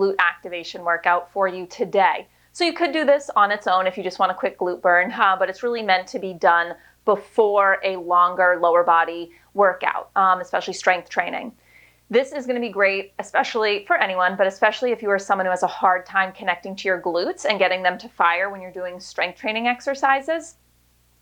glute activation workout for you today. So you could do this on its own if you just want a quick glute burn, but it's really meant to be done before a longer lower body workout, especially strength training. This is going to be great, especially for anyone, but especially if you are someone who has a hard time connecting to your glutes and getting them to fire when you're doing strength training exercises.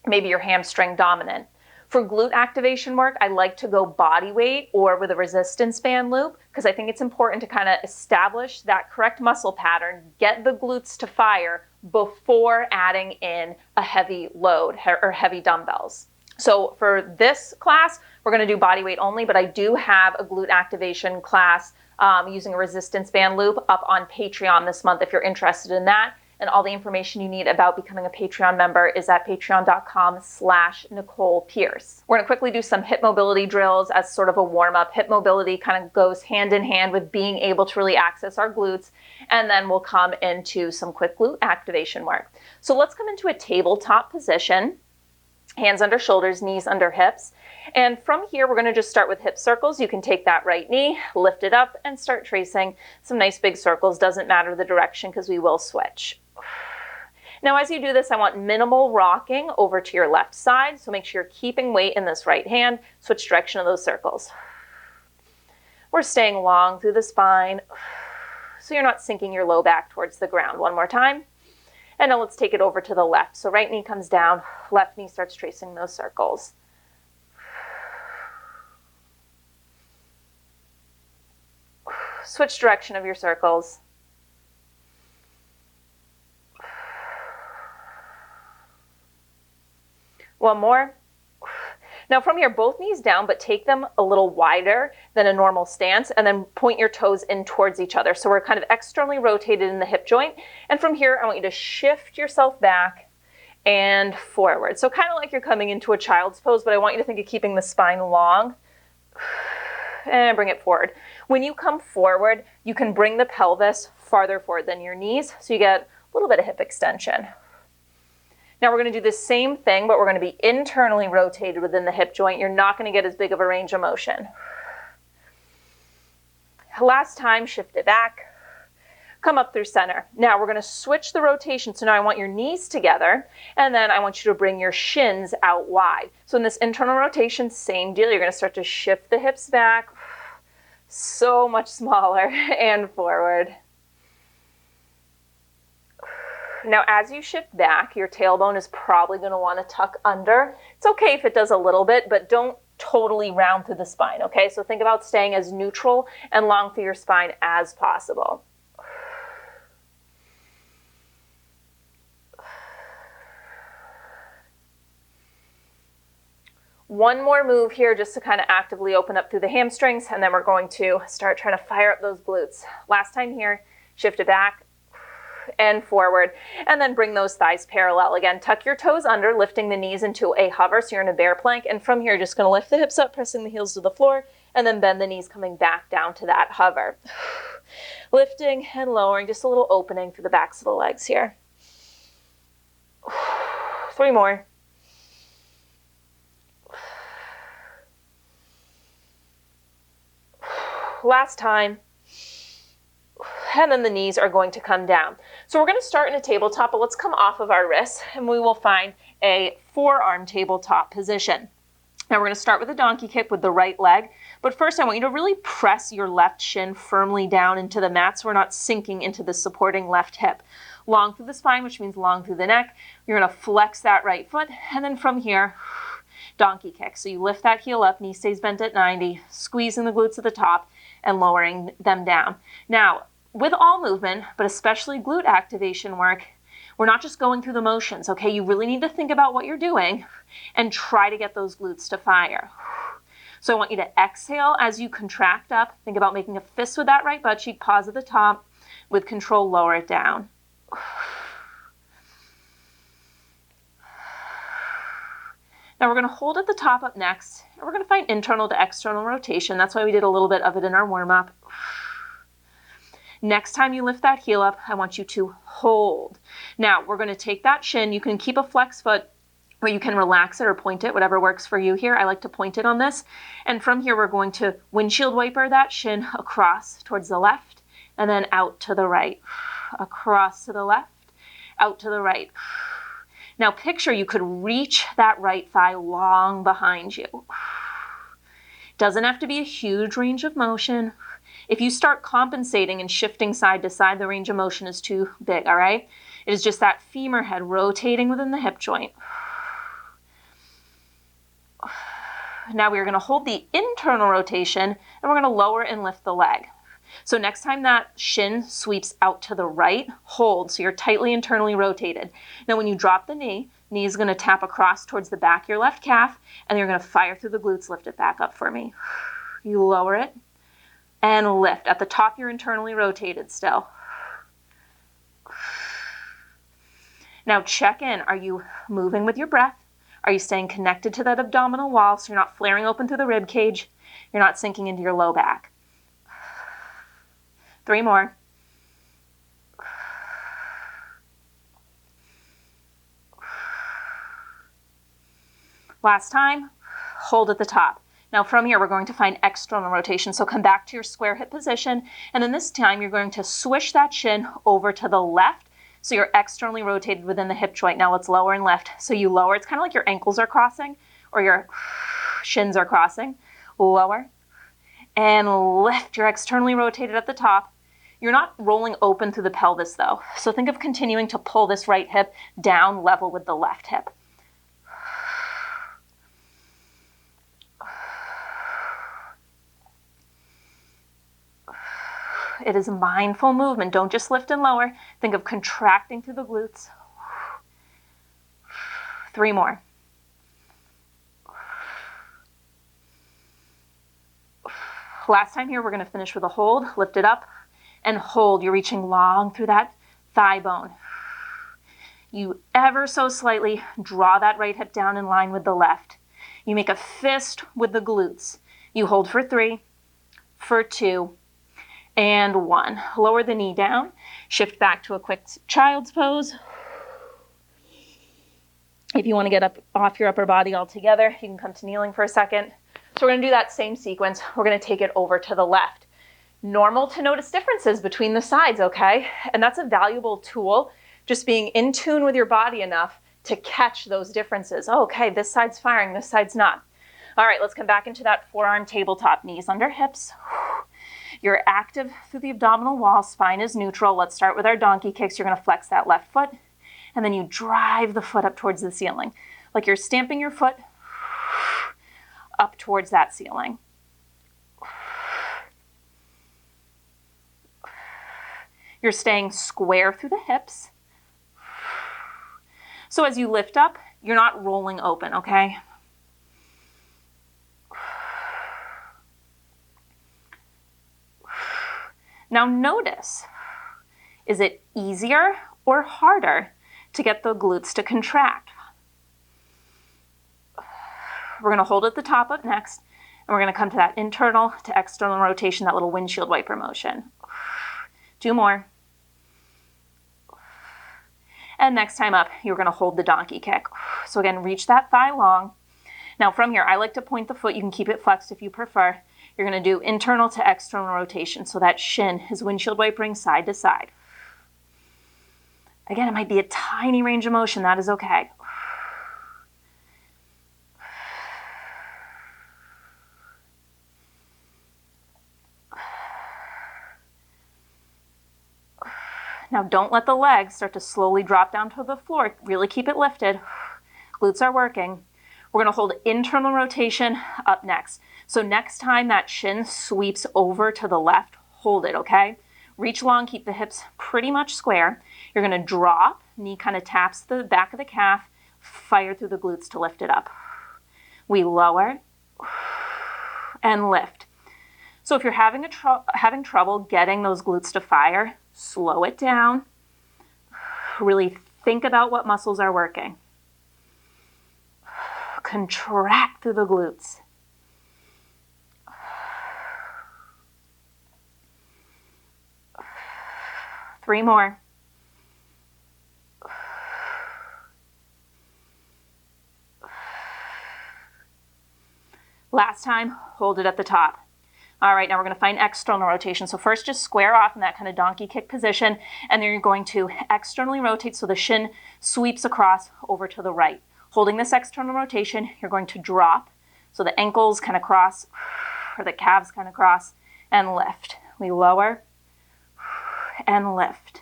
Maybe you're hamstring dominant. For glute activation work, I like to go body weight or with a resistance band loop because I think it's important to kind of establish that correct muscle pattern, get the glutes to fire before adding in a heavy load or heavy dumbbells. So for this class, we're going to do body weight only, but I do have a glute activation class using a resistance band loop up on Patreon this month if you're interested in that. And all the information you need about becoming a Patreon member is at patreon.com/Nicole Pierce. We're going to quickly do some hip mobility drills as sort of a warm-up. Hip mobility kind of goes hand in hand with being able to really access our glutes. And then we'll come into some quick glute activation work. So let's come into a tabletop position. Hands under shoulders, knees under hips. And from here, we're going to just start with hip circles. You can take that right knee, lift it up, and start tracing some nice big circles. Doesn't matter the direction because we will switch. Now, as you do this, I want minimal rocking over to your left side. So make sure you're keeping weight in this right hand. Switch direction of those circles. We're staying long through the spine so you're not sinking your low back towards the ground. One more time. And now let's take it over to the left. So right knee comes down, left knee starts tracing those circles. Switch direction of your circles. One more. Now from here, both knees down, but take them a little wider than a normal stance and then point your toes in towards each other. So we're kind of externally rotated in the hip joint. And from here, I want you to shift yourself back and forward. So kind of like you're coming into a child's pose, but I want you to think of keeping the spine long and bring it forward. When you come forward, you can bring the pelvis farther forward than your knees. So you get a little bit of hip extension. Now we're going to do the same thing, but we're going to be internally rotated within the hip joint. You're not going to get as big of a range of motion. Last time, shift it back. Come up through center. Now we're going to switch the rotation. So now I want your knees together, and then I want you to bring your shins out wide. So in this internal rotation, same deal. You're going to start to shift the hips back, so much smaller, and forward. Now, as you shift back, your tailbone is probably going to want to tuck under. It's okay if it does a little bit, but don't totally round through the spine, okay? So think about staying as neutral and long through your spine as possible. One more move here just to kind of actively open up through the hamstrings, and then we're going to start trying to fire up those glutes. Last time here, shift it back and forward, and then bring those thighs parallel. Again, tuck your toes under, lifting the knees into a hover, so you're in a bear plank, and from here, just going to lift the hips up, pressing the heels to the floor, and then bend the knees coming back down to that hover. Lifting and lowering, just a little opening through the backs of the legs here. 3 more. Last time. And then the knees are going to come down. So we're going to start in a tabletop, but let's come off of our wrists and we will find a forearm tabletop position. Now we're going to start with a donkey kick with the right leg, but first I want you to really press your left shin firmly down into the mat so we're not sinking into the supporting left hip. Long through the spine, which means long through the neck. You're going to flex that right foot, and then from here, donkey kick. So you lift that heel up, knee stays bent at 90, squeezing the glutes at the top and lowering them down. Now, with all movement, but especially glute activation work, we're not just going through the motions, okay? You really need to think about what you're doing and try to get those glutes to fire. So I want you to exhale as you contract up. Think about making a fist with that right butt cheek, pause at the top. With control, lower it down. Now we're going to hold at the top up next, and we're going to find internal to external rotation. That's why we did a little bit of it in our warm-up. Next time you lift that heel up, I want you to hold. Now we're going to take that shin. You can keep a flex foot, or you can relax it or point it, whatever works for you here. I like to point it on this. And from here, we're going to windshield wiper that shin across towards the left and then out to the right, across to the left, out to the right. Now picture you could reach that right thigh long behind you. Doesn't have to be a huge range of motion. If you start compensating and shifting side to side, the range of motion is too big, all right? It is just that femur head rotating within the hip joint. Now we are going to hold the internal rotation, and we're going to lower and lift the leg. So next time that shin sweeps out to the right, hold, so you're tightly internally rotated. Now when you drop the knee is going to tap across towards the back of your left calf, and you're going to fire through the glutes, lift it back up for me. You lower it and lift. At the top, you're internally rotated still. Now check in. Are you moving with your breath? Are you staying connected to that abdominal wall so you're not flaring open through the rib cage? You're not sinking into your low back. 3 more. Last time, hold at the top. Now from here, we're going to find external rotation. So come back to your square hip position. And then this time, you're going to swish that shin over to the left. So you're externally rotated within the hip joint. Now let's lower and lift. So you lower, it's kind of like your ankles are crossing or your shins are crossing. Lower and lift. You're externally rotated at the top. You're not rolling open through the pelvis though. So think of continuing to pull this right hip down level with the left hip. It is mindful movement. Don't just lift and lower. Think of contracting through the glutes. 3 more. Last time here, we're going to finish with a hold. Lift it up and hold. You're reaching long through that thigh bone. You ever so slightly draw that right hip down in line with the left. You make a fist with the glutes. You hold for 3, for 2, and 1. Lower the knee down. Shift back to a quick child's pose. If you want to get up off your upper body altogether, you can come to kneeling for a second. So we're going to do that same sequence. We're going to take it over to the left. Normal to notice differences between the sides, okay? And that's a valuable tool, just being in tune with your body enough to catch those differences. Oh, okay, this side's firing, this side's not. All right, let's come back into that forearm tabletop, knees under hips. You're active through the abdominal wall, spine is neutral. Let's start with our donkey kicks. You're going to flex that left foot, and then you drive the foot up towards the ceiling. Like you're stamping your foot up towards that ceiling. You're staying square through the hips. So as you lift up, you're not rolling open, okay? Now notice, is it easier or harder to get the glutes to contract? We're going to hold at the top up next, and we're going to come to that internal to external rotation, that little windshield wiper motion. 2 more. And next time up, you're going to hold the donkey kick. So again, reach that thigh long. Now from here, I like to point the foot. You can keep it flexed if you prefer. You're going to do internal to external rotation. So that shin is windshield wipering side to side. Again, it might be a tiny range of motion. That is okay. Now don't let the legs start to slowly drop down to the floor. Really keep it lifted. Glutes are working. We're going to hold internal rotation up next. So next time that shin sweeps over to the left, hold it, okay? Reach long, keep the hips pretty much square. You're going to drop, knee kind of taps the back of the calf, fire through the glutes to lift it up. We lower and lift. So if you're having trouble getting those glutes to fire, slow it down. Really think about what muscles are working. Contract through the glutes. Three more. Last time, hold it at the top. All right, now we're going to find external rotation. So first just square off in that kind of donkey kick position, and then you're going to externally rotate so the shin sweeps across over to the right. Holding this external rotation, you're going to drop so the ankles kind of cross, or the calves kind of cross, and lift. We lower and lift.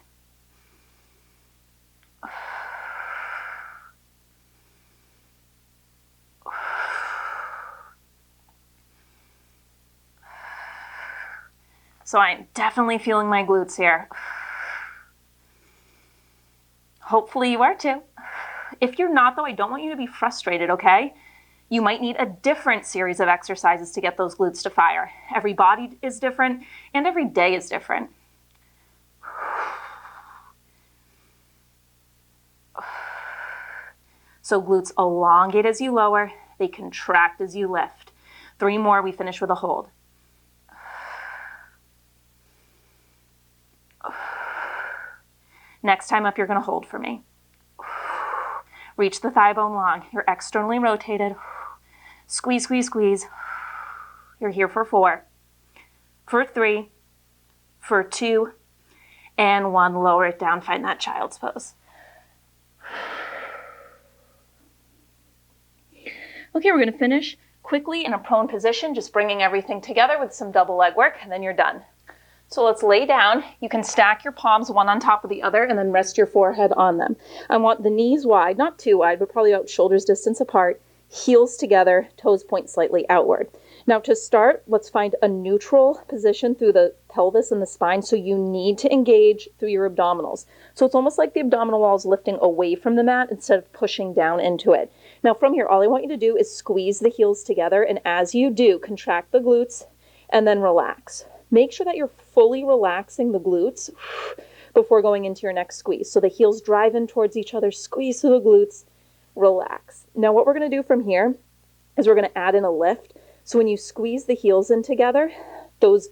So I'm definitely feeling my glutes here. Hopefully you are too. If you're not though, I don't want you to be frustrated, okay? You might need a different series of exercises to get those glutes to fire. Every body is different and every day is different. So glutes elongate as you lower, they contract as you lift. 3 more, we finish with a hold. Next time up, you're going to hold for me. Reach the thigh bone long. You're externally rotated. Squeeze, squeeze, squeeze. You're here for 4, for 3, for 2, and 1. Lower it down. Find that child's pose. Okay, we're going to finish quickly in a prone position, just bringing everything together with some double leg work, and then you're done. So let's lay down. You can stack your palms one on top of the other and then rest your forehead on them. I want the knees wide, not too wide, but probably about shoulders distance apart, heels together, toes point slightly outward. Now to start, let's find a neutral position through the pelvis and the spine, so you need to engage through your abdominals. So it's almost like the abdominal wall is lifting away from the mat instead of pushing down into it. Now from here, all I want you to do is squeeze the heels together, and as you do, contract the glutes and then relax. Make sure that you're fully relaxing the glutes before going into your next squeeze. So the heels drive in towards each other, squeeze through the glutes, relax. Now what we're going to do from here is we're going to add in a lift. So when you squeeze the heels in together, those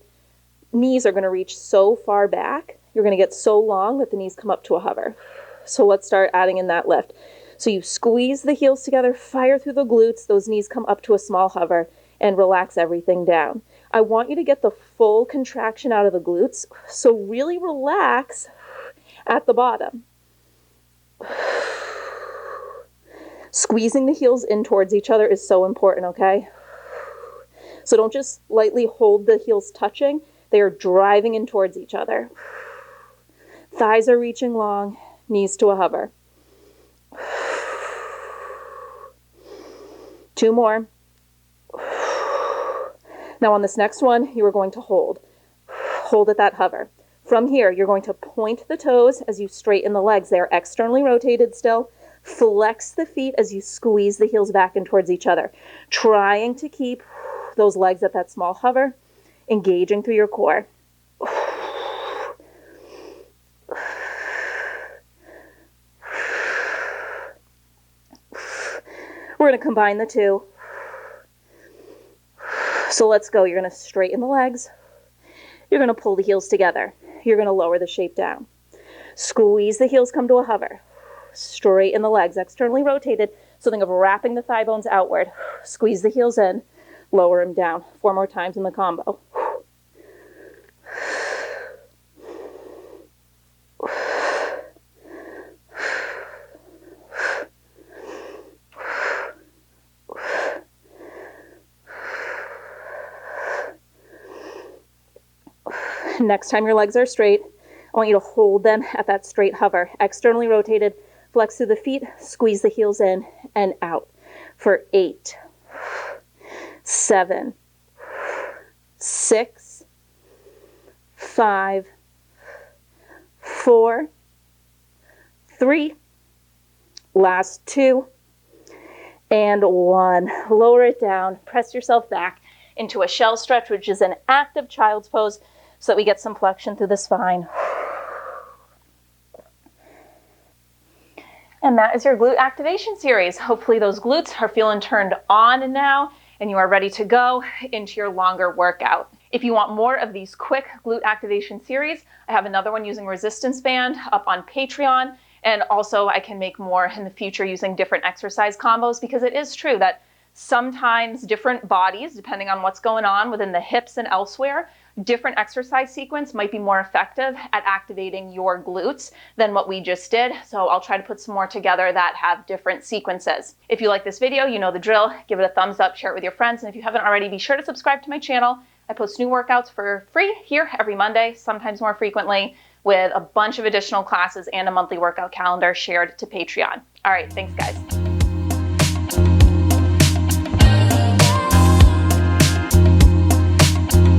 knees are going to reach so far back, you're going to get so long that the knees come up to a hover. So let's start adding in that lift. So you squeeze the heels together, fire through the glutes, those knees come up to a small hover, and relax everything down. I want you to get the full contraction out of the glutes, so really relax at the bottom. Squeezing the heels in towards each other is so important, okay? So don't just lightly hold the heels touching, they are driving in towards each other. Thighs are reaching long, knees to a hover. 2 more. Now on this next one, you are going to hold. Hold at that hover. From here, you're going to point the toes as you straighten the legs. They are externally rotated still. Flex the feet as you squeeze the heels back in towards each other. Trying to keep those legs at that small hover, engaging through your core. We're going to combine the two. So let's go. You're going to straighten the legs. You're going to pull the heels together. You're going to lower the shape down. Squeeze the heels, come to a hover. Straighten the legs, externally rotated. So think of wrapping the thigh bones outward. Squeeze the heels in, lower them down. 4 more times in the combo. Next time your legs are straight, I want you to hold them at that straight hover. Externally rotated, flex through the feet, squeeze the heels in and out for 8, 7, 6, 5, 4, 3, last 2, and 1. Lower it down, press yourself back into a shell stretch, which is an active child's pose, so that we get some flexion through the spine. And that is your glute activation series. Hopefully those glutes are feeling turned on now and you are ready to go into your longer workout. If you want more of these quick glute activation series, I have another one using resistance band up on Patreon. And also I can make more in the future using different exercise combos, because it is true that Sometimes different bodies, depending on what's going on within the hips and elsewhere, different exercise sequence might be more effective at activating your glutes than what we just did. So I'll try to put some more together that have different sequences. If you like this video, you know the drill. Give it a thumbs up, share it with your friends. And if you haven't already, be sure to subscribe to my channel. I post new workouts for free here every Monday, sometimes more frequently, with a bunch of additional classes and a monthly workout calendar shared to Patreon. All right, thanks guys.